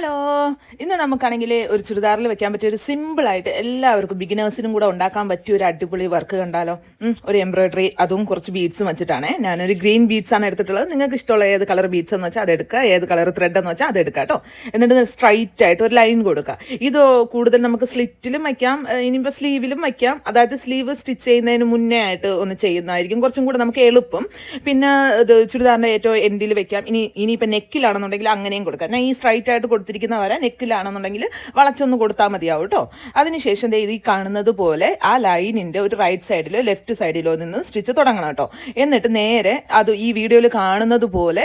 Hello, ഇന്ന് നമുക്കാണെങ്കിൽ ഒരു ചുരിദാറിൽ വെക്കാൻ പറ്റിയ ഒരു സിമ്പിളായിട്ട് എല്ലാവർക്കും ബിഗിനേഴ്സിനും കൂടെ ഉണ്ടാക്കാൻ പറ്റിയ ഒരു അടിപൊളി വർക്ക് കണ്ടാലോ. ഒരു എംബ്രോയിഡറി, അതും കുറച്ച് ബീഡ്സും വെച്ചിട്ടാണ്. ഞാനൊരു ഗ്രീൻ ബീഡ്സ് ആണ് എടുത്തിട്ടുള്ളത്. നിങ്ങൾക്ക് ഇഷ്ടമുള്ള ഏത് കളർ ബീഡ്സ് എന്ന് വെച്ചാൽ അതെടുക്കുക, ഏത് കളർ ത്രെഡ് എന്ന് വെച്ചാൽ അതെടുക്കുക കേട്ടോ. എന്നിട്ട് സ്ട്രൈറ്റ് ആയിട്ട് ഒരു ലൈൻ കൊടുക്കുക. ഇത് കൂടുതൽ നമുക്ക് സ്ലിറ്റിലും വയ്ക്കാം, ഇനിയിപ്പോൾ സ്ലീവിലും വയ്ക്കാം. അതായത് സ്ലീവ് സ്റ്റിച്ച് ചെയ്യുന്നതിന് മുന്നേ ആയിട്ട് ഒന്ന് ചെയ്യുന്നതായിരിക്കും കുറച്ചും കൂടെ നമുക്ക് എളുപ്പം. പിന്നെ ഇത് ചുരിദാറിൻ്റെ ഏറ്റവും എൻഡിൽ വെക്കാം. ഇനിയിപ്പോൾ നെക്കിലാണെന്നുണ്ടെങ്കിൽ അങ്ങനെയും കൊടുക്കാം. ഞാൻ ഈ സ്ട്രൈറ്റ് ആയിട്ട് കൊടുത്തിരിക്കുന്ന വര നെക്കിലാണെന്നുണ്ടെങ്കിൽ വളച്ചൊന്ന് കൊടുത്താൽ മതിയാവും കേട്ടോ. അതിനുശേഷം ഈ കാണുന്നത് പോലെ ആ ലൈനിൻ്റെ ഒരു റൈറ്റ് സൈഡിലോ ലെഫ്റ്റ് സൈഡിലോ നിന്ന് സ്റ്റിച്ച് തുടങ്ങണം കേട്ടോ. എന്നിട്ട് നേരെ അത് ഈ വീഡിയോയിൽ കാണുന്നത് പോലെ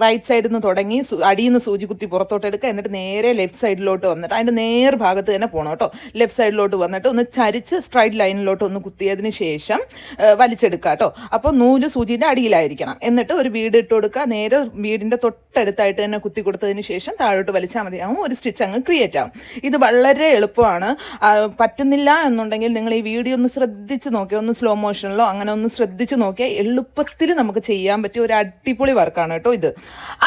റൈറ്റ് സൈഡിൽ നിന്ന് തുടങ്ങി അടിയിൽ നിന്ന് സൂചി കുത്തി പുറത്തോട്ട് എടുക്കുക. എന്നിട്ട് നേരെ ലെഫ്റ്റ് സൈഡിലോട്ട് വന്നിട്ട് അതിൻ്റെ നേർ ഭാഗത്ത് തന്നെ പോകണം കേട്ടോ. ലെഫ്റ്റ് സൈഡിലോട്ട് വന്നിട്ട് ഒന്ന് ചരിച്ച് സ്ട്രൈറ്റ് ലൈനിലോട്ട് ഒന്ന് കുത്തിയതിന് ശേഷം വലിച്ചെടുക്കുക കേട്ടോ. അപ്പോൾ നൂല് സൂചിൻ്റെ അടിയിലായിരിക്കണം. എന്നിട്ട് ഒരു ബീഡ് ഇട്ട് കൊടുക്കുക. നേരെ ബീഡിൻ്റെ തൊട്ടടുത്തായിട്ട് തന്നെ കുത്തി കൊടുത്തതിന് ശേഷം താഴോട്ട് വലിച്ചാൽ മതിയാവും. ഒരു സ്റ്റിച്ച് അങ്ങ് ക്രിയേറ്റ് ആവും. ഇത് വളരെ എളുപ്പമാണ്. പറ്റുന്നില്ല എന്നുണ്ടെങ്കിൽ നിങ്ങൾ ഈ വീഡിയോ ഒന്ന് ശ്രദ്ധിച്ച് നോക്കിയാൽ, ഒന്ന് സ്ലോ മോഷനിലോ അങ്ങനെ ഒന്ന് ശ്രദ്ധിച്ച് നോക്കിയാൽ എളുപ്പത്തിൽ നമുക്ക് ചെയ്യാൻ പറ്റിയ ഒരു അടിപൊളി വർക്കാണ് കേട്ടോ ഇത്.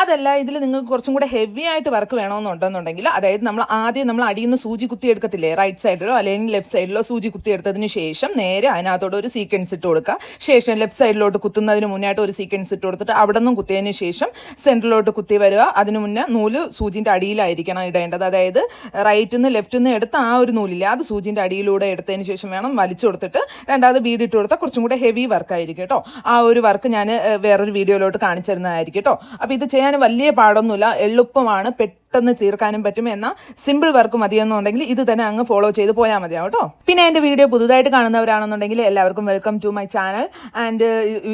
അതല്ല, ഇതിൽ നിങ്ങൾക്ക് കുറച്ചും കൂടെ ഹെവി ആയിട്ട് വർക്ക് വേണമെന്നുണ്ടെന്നുണ്ടെങ്കിൽ, അതായത് നമ്മൾ അടിയിൽ നിന്ന് സൂചി കുത്തി എടുക്കത്തില്ലേ, റൈറ്റ് സൈഡിലോ അല്ലെങ്കിൽ ലെഫ്റ്റ് സൈഡിലോ സൂചി കുത്തി എടുത്തതിന് ശേഷം നേരെ അതിനകത്തോട് ഒരു സീക്വൻസ് ഇട്ട് കൊടുക്കുക. ശേഷം ലെഫ്റ്റ് സൈഡിലോട്ട് കുത്തുന്നതിന് മുന്നായിട്ട് ഒരു സീക്വൻസ് ഇട്ട് കൊടുത്തിട്ട് അവിടെ നിന്നും കുത്തിയതിന് ശേഷം സെൻറ്ററിലോട്ട് കുത്തി വരിക. അതിന് മുന്നേ നൂല് സൂചിൻ്റെ അടിയിലായിരിക്കണം ഇടേണ്ടത്. അതായത് റൈറ്റിൽ നിന്ന് ലെഫ്റ്റിൽ നിന്ന് എടുത്ത ആ ഒരു നൂലില്ല, അത് സൂചിൻ്റെ അടിയിലൂടെ എടുത്തതിന് ശേഷം വേണം വലിച്ചു കൊടുത്തിട്ട് രണ്ടാമത് ബീഡ് ഇട്ട് കൊടുത്താൽ കുറച്ചും കൂടെ ഹെവി വർക്കായിരിക്കും കേട്ടോ. ആ ഒരു വർക്ക് ഞാൻ വേറൊരു വീഡിയോയിലോട്ട് കാണിച്ചു തരുന്നതായിരിക്കും കേട്ടോ. അപ്പോൾ ഇത് ചെയ്യാൻ വലിയ പാടൊന്നുമില്ല, എളുപ്പമാണ്, പെട്ടെന്ന് തീർക്കാനും പറ്റും. എന്നാൽ സിമ്പിൾ വർക്ക് മതിയെന്നുണ്ടെങ്കിൽ ഇത് തന്നെ അങ്ങ് ഫോളോ ചെയ്ത് പോയാൽ മതിയാവും കേട്ടോ. പിന്നെ എൻ്റെ വീഡിയോ പുതുതായിട്ട് കാണുന്നവരാണെന്നുണ്ടെങ്കിൽ എല്ലാവർക്കും welcome to my channel. And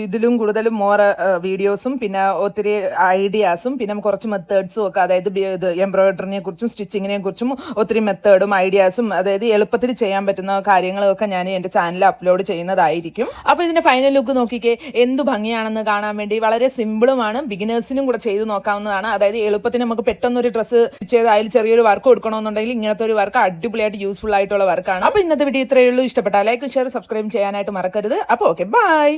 ഇതിലും കൂടുതലും മോർ വീഡിയോസും പിന്നെ ഒത്തിരി ഐഡിയാസും പിന്നെ കുറച്ച് മെത്തേഡ്സും ഒക്കെ, അതായത് ഇത് എംബ്രോയിഡറിനെ കുറിച്ചും സ്റ്റിച്ചിങ്ങിനെ കുറിച്ചും ഒത്തിരി മെത്തേഡും ഐഡിയാസും, അതായത് എളുപ്പത്തിൽ ചെയ്യാൻ പറ്റുന്ന കാര്യങ്ങളൊക്കെ ഞാൻ എൻ്റെ ചാനലിൽ അപ്ലോഡ് ചെയ്യുന്നതായിരിക്കും. അപ്പോൾ ഇതിൻ്റെ ഫൈനൽ ലുക്ക് നോക്കിക്കേ, എന്ത് ഭംഗിയാണെന്ന് കാണാൻ വേണ്ടി വളരെ സിമ്പിളുമാണ്. ബിഗിനേഴ്സിനും കൂടെ ചെയ്ത് നോക്കാവുന്നതാണ്. അതായത് എളുപ്പത്തിന് നമുക്ക് പെട്ടെന്നൊരു ഡ്രസ്സ് ചെയ്ത് അതിൽ ചെറിയൊരു വർക്ക് കൊടുക്കണമെന്നുണ്ടെങ്കിൽ ഇങ്ങനത്തെ ഒരു വർക്ക് അടിപൊളിയായിട്ട് യൂസ്ഫുൾ ആയിട്ടുള്ള വർക്കാണ്. അപ്പോൾ ഇന്നത്തെ വീഡിയോ ഇത്രയേ ഉള്ളൂ. ഇഷ്ടപ്പെട്ടാൽ ലൈക്ക്, ഷെയർ, സബ്സ്ക്രൈബ് ചെയ്യാനായിട്ട് മറക്കരുത്. അപ്പോൾ ഓക്കെ, ബൈ.